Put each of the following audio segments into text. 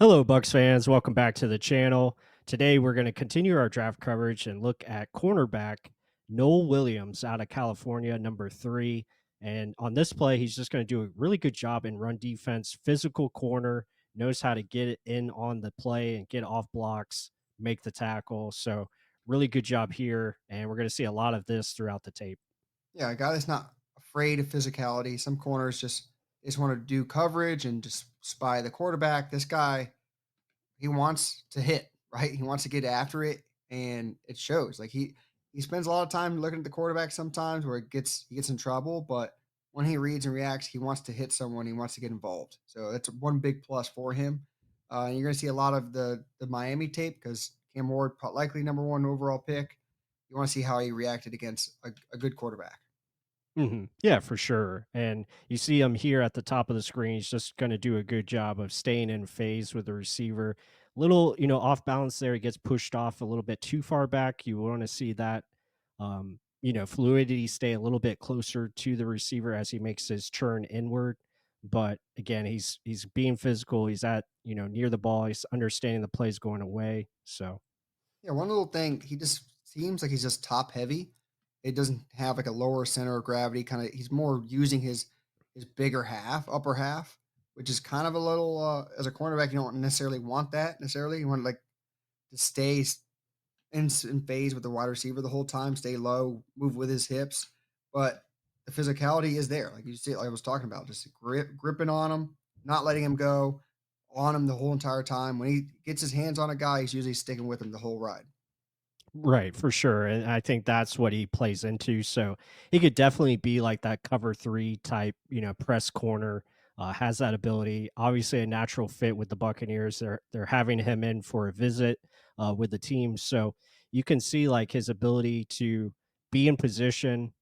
Hello, Bucs fans. Welcome back to the channel. Today, we're going to continue our draft coverage and look at cornerback Nohl Williams out of California, number 3. And on this play, he's just going to do a really good job in run defense, physical corner, knows how to get it in on the play and get off blocks, make the tackle. So, really good job here. And we're going to see a lot of this throughout the tape. Yeah, a guy that's not afraid of physicality. Some corners just want to do coverage and just spy the quarterback. This guy, he wants to hit, right? He wants to get after it, and it shows. Like he spends a lot of time looking at the quarterback sometimes where he gets in trouble, but when he reads and reacts, he wants to hit someone. He wants to get involved. So that's one big plus for him. And you're going to see a lot of the Miami tape because Cam Ward, likely number one overall pick. You want to see how he reacted against a good quarterback. Yeah, for sure. And you see him here at the top of the screen. He's just going to do a good job of staying in phase with the receiver. Little, off balance there. He gets pushed off a little bit too far back. You want to see that, fluidity stay a little bit closer to the receiver as he makes his turn inward. But again, he's being physical. He's at near the ball. He's understanding the plays going away. So Yeah, one little thing, he just seems like he's just top heavy. It doesn't have like a lower center of gravity. Kind of, he's more using his bigger half, upper half, which is kind of a little. As a cornerback, you don't necessarily want that necessarily. You want like to stay in phase with the wide receiver the whole time, stay low, move with his hips, but the physicality is there. Like you see, like I was talking about, just gripping on him, not letting him go, on him the whole entire time. When he gets his hands on a guy, he's usually sticking with him the whole ride. right, for sure, and I think that's what he plays into, so he could definitely be like that cover 3 type, press corner, has that ability. Obviously, a natural fit with the Buccaneers. They're having him in for a visit, with the team, so you can see, like, his ability to be in position.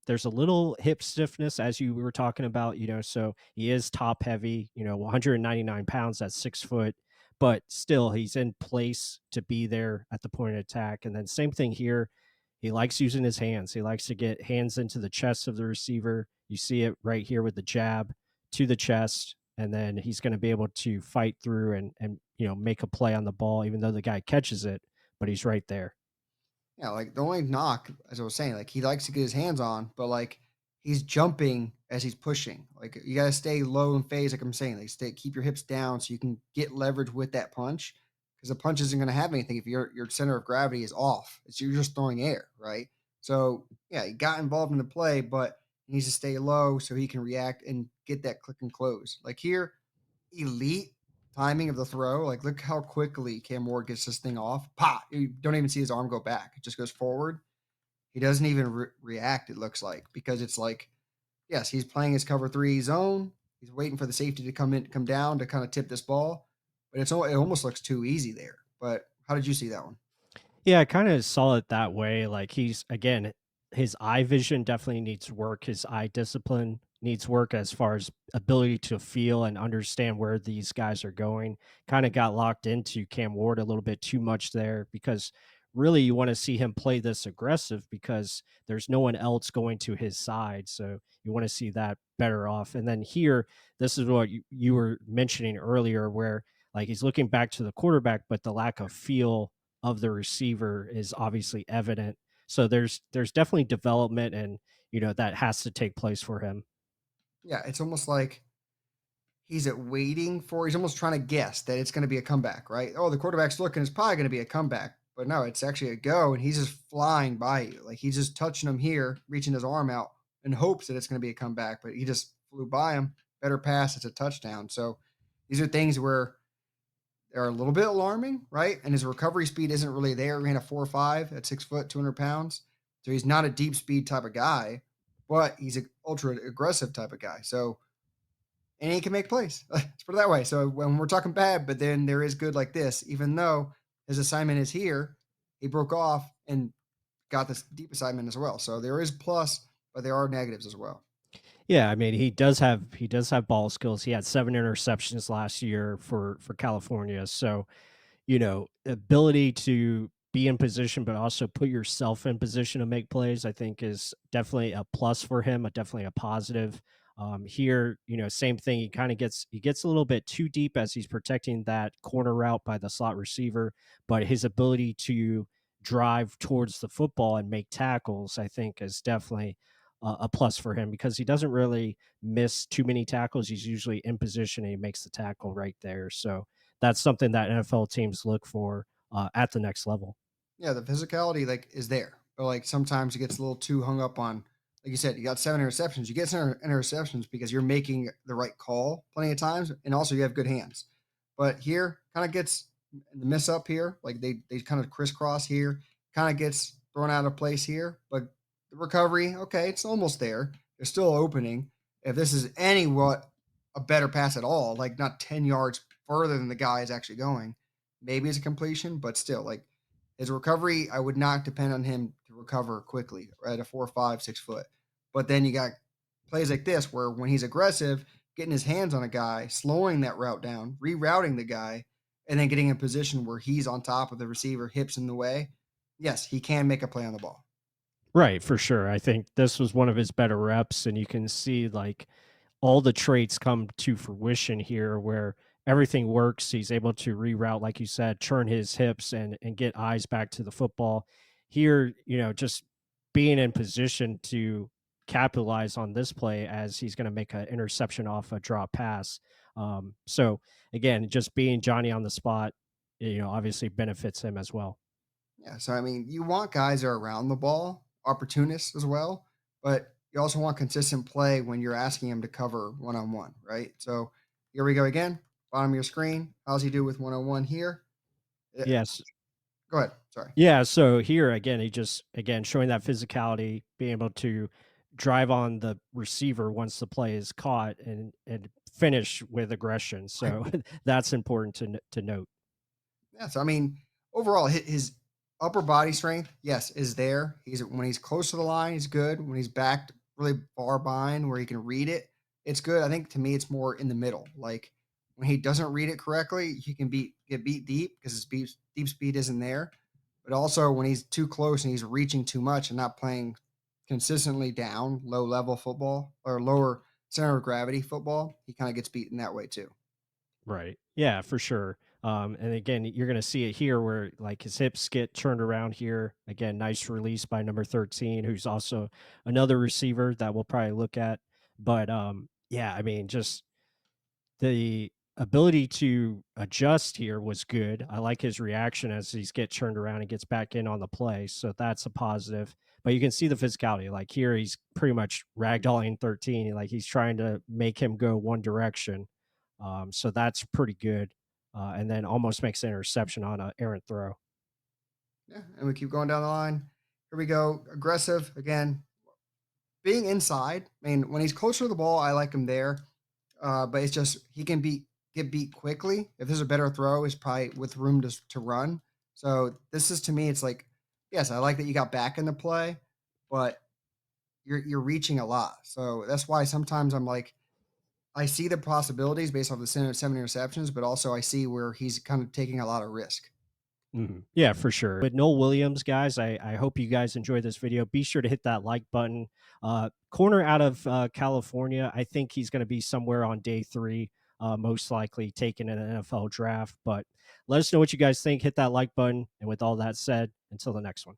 There's a little hip stiffness, as you were talking about, so he is top heavy, 199 pounds at 6 foot, but still he's in place to be there at the point of attack. And then same thing here. He likes using his hands. He likes to get hands into the chest of the receiver. You see it right here with the jab to the chest. And then he's going to be able to fight through and make a play on the ball, even though the guy catches it, but he's right there. Yeah, like the only knock, as I was saying, like he likes to get his hands on, but like he's jumping as he's pushing. Like you gotta stay low in phase, like I'm saying. Like keep your hips down so you can get leverage with that punch. Because the punch isn't gonna have anything if your center of gravity is off. It's you're just throwing air, right? So yeah, he got involved in the play, but he needs to stay low so he can react and get that click and close. Like here, elite timing of the throw. Like, look how quickly Cam Ward gets this thing off. Pop! You don't even see his arm go back. It just goes forward. He doesn't even react, it looks like, because it's like, yes, he's playing his cover three zone. He's waiting for the safety to come down to kind of tip this ball. But it almost looks too easy there. But how did you see that one? Yeah, I kind of saw it that way. Like he's again, his eye vision definitely needs work. His eye discipline needs work as far as ability to feel and understand where these guys are going. Kind of got locked into Cam Ward a little bit too much there because really you want to see him play this aggressive because there's no one else going to his side. So you want to see that better off. And then here, this is what you were mentioning earlier, where like he's looking back to the quarterback, but the lack of feel of the receiver is obviously evident. So there's definitely development and that has to take place for him. Yeah, it's almost like he's almost trying to guess that it's going to be a comeback, right? Oh, the quarterback's looking, it's probably going to be a comeback. But no, it's actually a go, and he's just flying by you. Like he's just touching him here, reaching his arm out in hopes that it's going to be a comeback, but he just flew by him. Better pass, it's a touchdown. So these are things where they're a little bit alarming, right? And his recovery speed isn't really there. He ran a 4.5 at 6 foot, 200 pounds. So he's not a deep speed type of guy, but he's an ultra aggressive type of guy. So and he can make plays. Let's put it that way. So when we're talking bad, but then there is good like this, even though his assignment is here, he broke off and got this deep assignment as well. So there is plus, but there are negatives as well. Yeah, I mean he does have ball skills. He had 7 interceptions last year for California. So ability to be in position, but also put yourself in position to make plays, I think is definitely a plus for him, definitely a positive. Here, same thing. He gets a little bit too deep as he's protecting that corner route by the slot receiver, but his ability to drive towards the football and make tackles, I think, is definitely a plus for him because he doesn't really miss too many tackles. He's usually in position and he makes the tackle right there. So that's something that NFL teams look for at the next level. Yeah, the physicality like is there, but like sometimes it gets a little too hung up on. Like you said, you got 7 interceptions. You get 7 interceptions because you're making the right call plenty of times, and also you have good hands. But here, kind of gets the miss up here. Like they kind of crisscross here. Kind of gets thrown out of place here. But the recovery, okay, it's almost there. There's still opening. If this is any what a better pass at all, like not 10 yards further than the guy is actually going, maybe it's a completion, but still, like his recovery, I would not depend on him to recover quickly at a 4, 5, 6 foot. But then you got plays like this where when he's aggressive, getting his hands on a guy, slowing that route down, rerouting the guy, and then getting in position where he's on top of the receiver, hips in the way. Yes, he can make a play on the ball. Right, for sure. I think this was one of his better reps, and you can see like all the traits come to fruition here where everything works. He's able to reroute, like you said, turn his hips and get eyes back to the football. Here, just being in position to capitalize on this play as he's going to make an interception off a drop pass. So again, just being Johnny on the spot, obviously benefits him as well. Yeah, so I mean, you want guys that are around the ball, opportunists as well, but you also want consistent play when you're asking him to cover one on one, right? So here we go again, bottom of your screen. How's he do with 1-on-1 here? Eh, Yes. Go ahead. Sorry. Yeah, so here again, he just again showing that physicality, being able to drive on the receiver once the play is caught and finish with aggression. So that's important to note. Yeah, so I mean, overall, his upper body strength, yes, is there. He's when he's close to the line, he's good. When he's backed really far behind, where he can read it, it's good. I think to me, it's more in the middle. Like when he doesn't read it correctly, he can get beat deep because his deep speed isn't there. But also when he's too close and he's reaching too much and not playing consistently down low level football or lower center of gravity football, he kind of gets beaten that way too. Right. Yeah, for sure. And again, you're going to see it here where like his hips get turned around here. Again, nice release by number 13, who's also another receiver that we'll probably look at. But yeah, I mean, just the ability to adjust here was good. I like his reaction as he's get turned around and gets back in on the play. So that's a positive. But you can see the physicality. Like here, he's pretty much ragdolling 13. Like he's trying to make him go one direction. So that's pretty good. And then almost makes an interception on a errant throw. Yeah, and we keep going down the line. Here we go. Aggressive again. Being inside. I mean, when he's closer to the ball, I like him there. But it's just he can get beat quickly. If there's a better throw, is probably with room to run. So this is to me, it's like, yes, I like that you got back in the play, but you're reaching a lot. So that's why sometimes I'm like, I see the possibilities based off the 7 interceptions, but also I see where he's kind of taking a lot of risk. Yeah, for sure. With Nohl Williams, guys, I hope you guys enjoyed this video. Be sure to hit that like button. Corner out of California, I think he's going to be somewhere on day 3, most likely taken in an NFL draft. But let us know what you guys think. Hit that like button. And with all that said, until the next one.